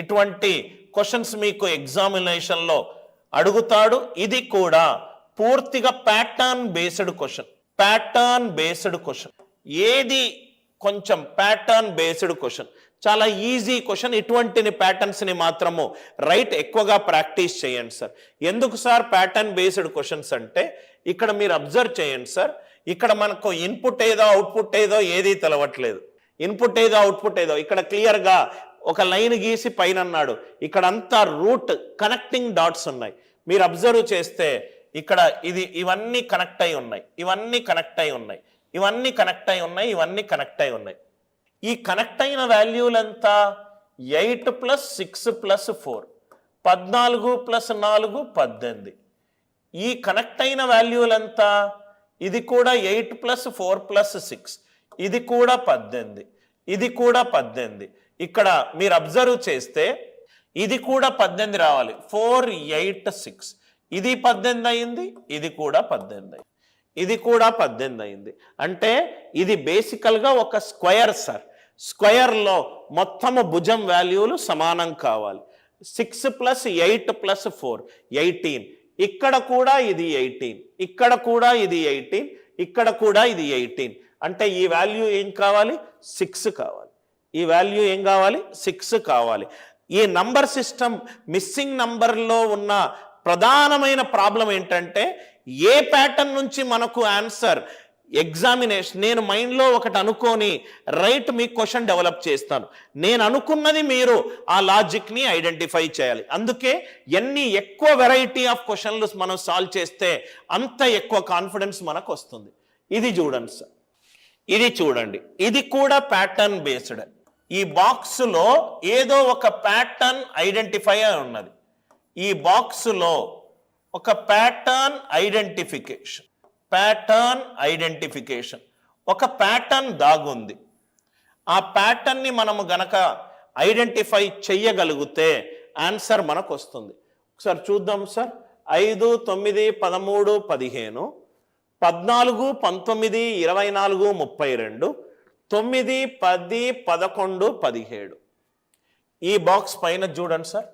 ఇటువంటి క్వశ్చన్స్ మీకు ఎగ్జామినేషన్లో అడుగుతాడు. ఇది కూడా పూర్తిగా pattern based question. Pattern based question ఏది కొంచెం ప్యాటర్న్ బేస్డ్ క్వశ్చన్, చాలా ఈజీ క్వశ్చన్. ఇటువంటి ప్యాటర్న్స్ని మాత్రము ఎక్కువగా ప్రాక్టీస్ చేయండి సార్. ఎందుకు సార్ ప్యాటర్న్ బేస్డ్ క్వశ్చన్స్ అంటే, ఇక్కడ మీరు అబ్జర్వ్ చేయండి సార్, ఇక్కడ మనకు ఇన్పుట్ ఏదో అవుట్పుట్ ఏదో ఏది తెలవట్లేదు. ఇన్పుట్ ఏదో అవుట్పుట్ ఏదో ఇక్కడ క్లియర్గా ఒక లైన్ గీసి పైన అన్నాడు, ఇక్కడ అంతా రూట్ కనెక్టింగ్ డాట్స్ ఉన్నాయి. మీరు అబ్జర్వ్ చేస్తే ఇక్కడ ఇవన్నీ కనెక్ట్ అయి ఉన్నాయి, ఇవన్నీ కనెక్ట్ అయి ఉన్నాయి, ఇవన్నీ కనెక్ట్ అయి ఉన్నాయి, ఇవన్నీ కనెక్ట్ అయి ఉన్నాయి. ఈ కనెక్ట్ అయిన వాల్యూలంతా 8 + 6 + 4 14 + 4 18. ఈ కనెక్ట్ అయిన వాల్యూలంతా ఇది కూడా 8 + 4 + 6 ఇది కూడా 18, ఇది కూడా 18. ఇక్కడ మీరు అబ్జర్వ్ చేస్తే ఇది కూడా 18 రావాలి. 4 8 6 ఇది 18 అయింది, ఇది కూడా 18 అయింది, ఇది కూడా 18 అయింది. అంటే ఇది బేసికల్గా ఒక స్క్వేర్ సార్. స్క్వేర్లో మొత్తము భుజం వాల్యూలు సమానం కావాలి. 6 + 8 + 4 18. ఇక్కడ కూడా ఇది 18, ఇక్కడ కూడా ఇది 18, ఇక్కడ కూడా ఇది 18. అంటే ఈ వాల్యూ ఏం కావాలి? 6 కావాలి. ఈ వాల్యూ ఏం కావాలి? 6 కావాలి. ఈ నంబర్ సిస్టమ్ మిస్సింగ్ నంబర్లో ఉన్న ప్రధానమైన ప్రాబ్లం ఏంటంటే, ఏ ప్యాటర్న్ నుంచి మనకు ఆన్సర్ ఎగ్జామినేషన్, నేను మైండ్లో ఒకటి అనుకొని మీ క్వశ్చన్ డెవలప్ చేస్తాను. నేను అనుకున్నది మీరు ఆ లాజిక్ని ఐడెంటిఫై చేయాలి. అందుకే ఎన్ని ఎక్కువ వెరైటీ ఆఫ్ క్వశ్చన్లు మనం సాల్వ్ చేస్తే అంత ఎక్కువ కాన్ఫిడెన్స్ మనకు వస్తుంది. ఇది చూడండి సార్, ఇది చూడండి, ఇది కూడా ప్యాటర్న్ బేస్డ్. ఈ బాక్స్లో ఏదో ఒక ప్యాటర్న్ ఐడెంటిఫై అయి ఉన్నది. ఈ బాక్స్లో ఒక ప్యాటర్న్ ఐడెంటిఫికేషన్, ఒక ప్యాటర్న్ దాగుంది. ఆ ప్యాటర్న్ని మనము గనక ఐడెంటిఫై చెయ్యగలిగితే ఆన్సర్ మనకు వస్తుంది. ఒకసారి చూద్దాం సార్. 5 9 13 15 14 19 24 32 9 10 11 17. ఈ బాక్స్ పైన చూడండి సార్,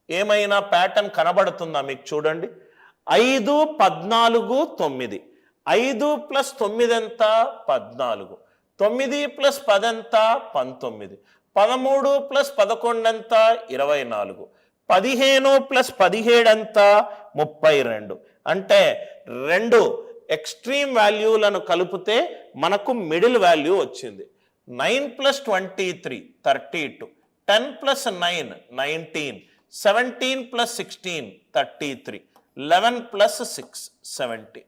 ఏమైనా ప్యాటర్న్ కనబడుతుందా మీకు? చూడండి, 5 14 9, 5 + 9 ఎంత? 14, 9 + 10 ఎంత? 19, 13 + 11 ఎంత? 24, 15 + 17 ఎంత? 32. అంటే రెండు ఎక్స్ట్రీమ్ వాల్యూలను కలిపితే మనకు మిడిల్ వాల్యూ వచ్చింది. 9 + 23 32, 10 + 9 19, 17 + 16 33, 11 + 6 17,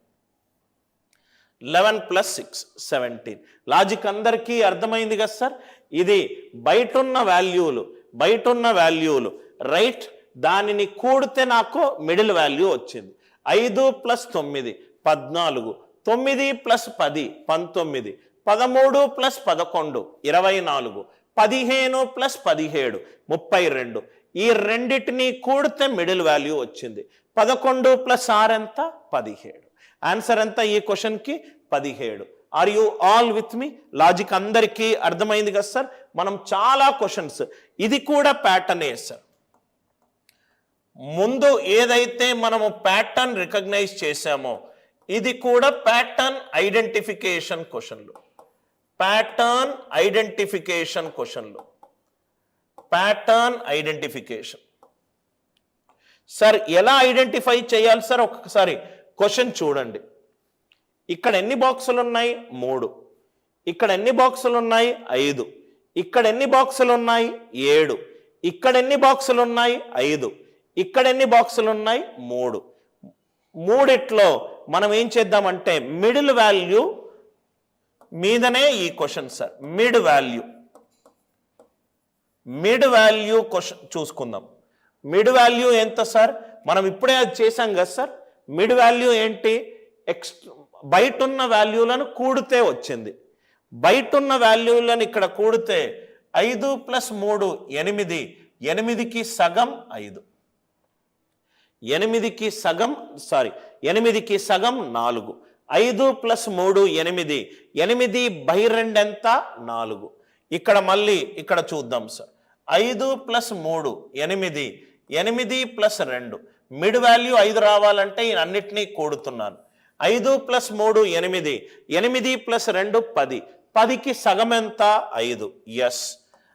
11 + 6 17. లాజిక్ అందరికీ అర్థమైంది కదా సార్? ఇది బయటున్న వాల్యూలు దానిని కూడితే నాకు మిడిల్ వాల్యూ వచ్చింది. 5 + 9 14, 9 + 10 19, 13 + 11 24, 15 + 17 32. ఈ రెండిటిని కూడితే మిడిల్ వాల్యూ వచ్చింది. 11 + 6 ఎంత? 17. ఆన్సర్ ఎంత ఈ క్వశ్చన్కి? 17. Are you all with me? Logic అందరికీ అర్థమైంది కదా సార్? మనం చాలా క్వశ్చన్స్, ఇది కూడా ప్యాటర్నే సార్. ముందు ఏదైతే మనము ప్యాటర్న్ రికగ్నైజ్ చేశామో ఇది కూడా ప్యాటర్న్ ఐడెంటిఫికేషన్ క్వశ్చన్లు. ప్యాటర్న్ ఐడెంటిఫికేషన్ సార్ ఎలా ఐడెంటిఫై చేయాలి సార్? ఒక్కసారి క్వశ్చన్ చూడండి. ఇక్కడ ఎన్ని బాక్సులు ఉన్నాయి? 3. ఇక్కడ ఎన్ని బాక్సులు ఉన్నాయి? 5. ఇక్కడ ఎన్ని బాక్సులు ఉన్నాయి? 7. ఇక్కడ ఎన్ని బాక్సులు ఉన్నాయి? 5. ఇక్కడ ఎన్ని బాక్సులు ఉన్నాయి? 3. మూడిట్లో మనం ఏం చేద్దామంటే మిడిల్ వాల్యూ మీదనే ఈ question sir. Mid value question చూసుకుందాం. మిడ్ వాల్యూ ఎంత సార్? మనం ఇప్పుడే అది చేసాం కదా సార్. మిడ్ వాల్యూ ఏంటి? బయట ఉన్న వాల్యూలను కూడితే వచ్చింది. బయట ఉన్న వాల్యూలను ఇక్కడ కూడితే 5 + 3 8, 8కి సగం 5, 8కి సగం 4, 5 + 3 8, 8/2 ఎంత? 4. ఇక్కడ మళ్ళీ ఇక్కడ చూద్దాం sir. 5 plus 3 8, 8 plus 2 mid value 5 రావాలంటే ఈ అన్నిటినీ కూడుతున్నాను. 5 ప్లస్ 3 8, 8 ప్లస్ 2 10, 10కి సగం ఎంత 5. ఎస్,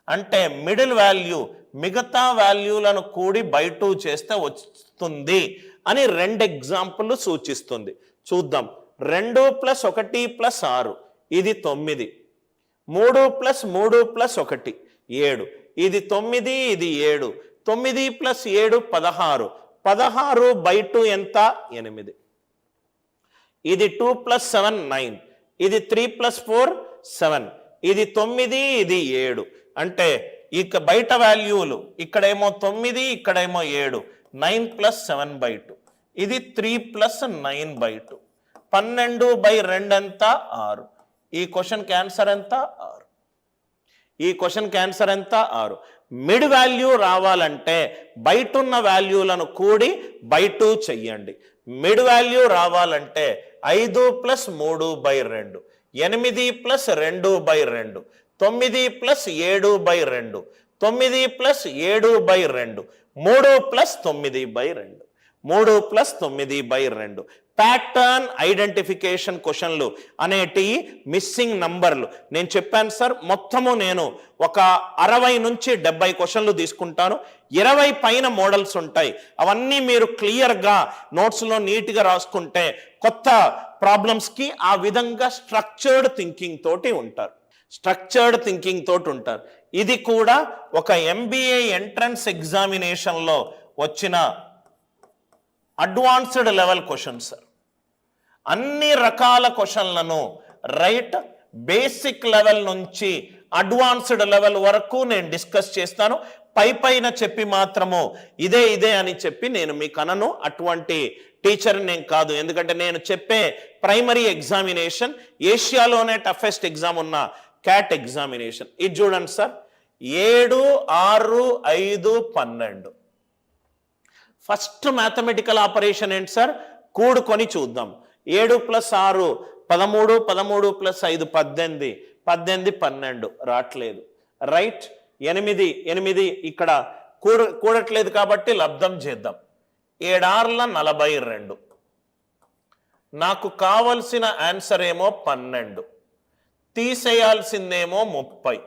అంటే మిడిల్ వాల్యూ మిగతా వాల్యూలను కూడి బై 2 చేస్తే వస్తుంది అని 2 ఎగ్జాంపుల్ సూచిస్తుంది. చూద్దాం. 2 ప్లస్ 1 ప్లస్ 6 ఇది 9, 3 ప్లస్ 3 ప్లస్ 1 7, ఇది 9, ఇది 7, 9 ప్లస్ 7 16, 16 బై 2 ఎంత 8. ఇది 2 ప్లస్ 7 9, ఇది 3 ప్లస్ 4 7, ఇది 9, ఇది 7. అంటే ఇక బయట వాల్యూలు ఇక్కడేమో 9, ఇక్కడేమో 7, 9 ప్లస్ 7 బై 2, ఇది 3 ప్లస్ 9 బై 2, 12 బై 2 ఎంత 6. ఈ క్వశ్చన్కి ఆన్సర్ ఎంత 6. ఈ క్వశ్చన్కి ఆన్సర్ ఎంత 6. మిడ్ వాల్యూ రావాలంటే బయట ఉన్న వాల్యూలను కూడి బై 2 చెయ్యండి. మిడ్ వాల్యూ రావాలంటే 5 plus 3 by 2, 8 plus 2 by 2, 9 plus 7 by 2, 9 plus 7 by 2, 3 plus 9 by 2, 3 plus 9 by 2. Pattern identification క్వశ్చన్లు అనేటి మిస్సింగ్ నంబర్లు. నేను చెప్పాను సార్, మొత్తము నేను ఒక 60 నుంచి 70 క్వశ్చన్లు తీసుకుంటాను. 20 పైన మోడల్స్ ఉంటాయి. అవన్నీ మీరు క్లియర్గా నోట్స్లో నీట్గా రాసుకుంటే కొత్త ప్రాబ్లమ్స్కి ఆ విధంగా స్ట్రక్చర్డ్ థింకింగ్ తోటి ఉంటారు. ఇది కూడా ఒక MBA ఎంట్రన్స్ ఎగ్జామినేషన్లో వచ్చిన అడ్వాన్స్డ్ లెవెల్ క్వశ్చన్ సార్. అన్ని రకాల క్వశ్చన్లను రైట్ బేసిక్ లెవెల్ నుంచి అడ్వాన్స్డ్ లెవెల్ వరకు నేను డిస్కస్ చేస్తాను. పైన చెప్పి మాత్రము ఇదే అని చెప్పి నేను మీకు అనను. అటువంటి టీచర్ నేను కాదు. ఎందుకంటే నేను చెప్పే ప్రైమరీ ఎగ్జామినేషన్ ఏషియాలోనే టఫెస్ట్ ఎగ్జామ్ ఉన్న క్యాట్ ఎగ్జామినేషన్. ఇది చూడండి సార్, 7 6 5 12. ఫస్ట్ మ్యాథమెటికల్ ఆపరేషన్ ఏంటి సార్? కూడుకొని చూద్దాం. 7 ప్లస్ 6 13, 13 ప్లస్ 5 18, 18 12 రావట్లేదు. రైట్. 8 8 ఇక్కడ కూడట్లేదు కాబట్టి లబ్ధం చేద్దాం. 7 6ల 42. నాకు కావలసిన ఆన్సర్ ఏమో 12, తీసేయాల్సిందేమో 30.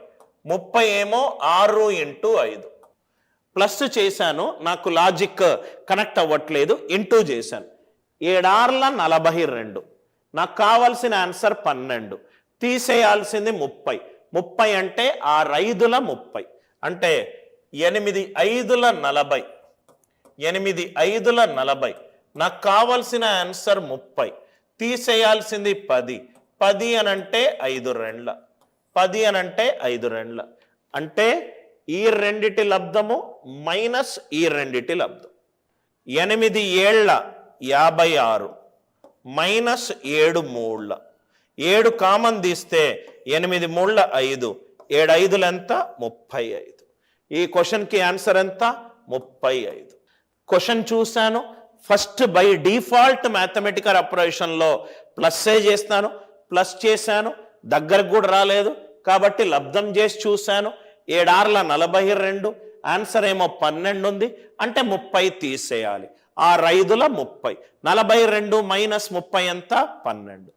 30 ఏమో 6 ఇంటూ 5. ప్లస్ చేశాను, నాకు లాజిక్ కనెక్ట్ అవ్వట్లేదు. ఇంటూ చేశాను. 7 6ల 42. నాకు కావాల్సిన ఆన్సర్ 12, తీసేయాల్సింది 30. 30 అంటే 6 5ల 30, అంటే 8 5ల 40. 8 5ల 40. నాకు కావాల్సిన ఆన్సర్ 30, తీసేయాల్సింది 10. 10 అనంటే 5 2. 10 అనంటే 5 2. అంటే ఈ రెండిటి లబ్ధము మైనస్ ఈ రెండిటి లబ్ధం. 8 7ల 56 మైనస్ 7 3ల. 7 కామన్ తీస్తే 8 3ల 5, 7 5ల ఎంత 35. ఈ క్వశ్చన్కి ఆన్సర్ ఎంత 35. క్వశ్చన్ చూశాను. ఫస్ట్ బై డిఫాల్ట్ మ్యాథమెటికల్ ఆపరేషన్లో ప్లస్సే చేస్తాను. ప్లస్ చేశాను, దగ్గరకు కూడా రాలేదు కాబట్టి లబ్ధం చేసి చూశాను. 7 6ల 42, ఆన్సర్ ఏమో 12 ఉంది, అంటే 30 తీసేయాలి. 6 5ల 30. 42 మైనస్ 30 ఎంత 12.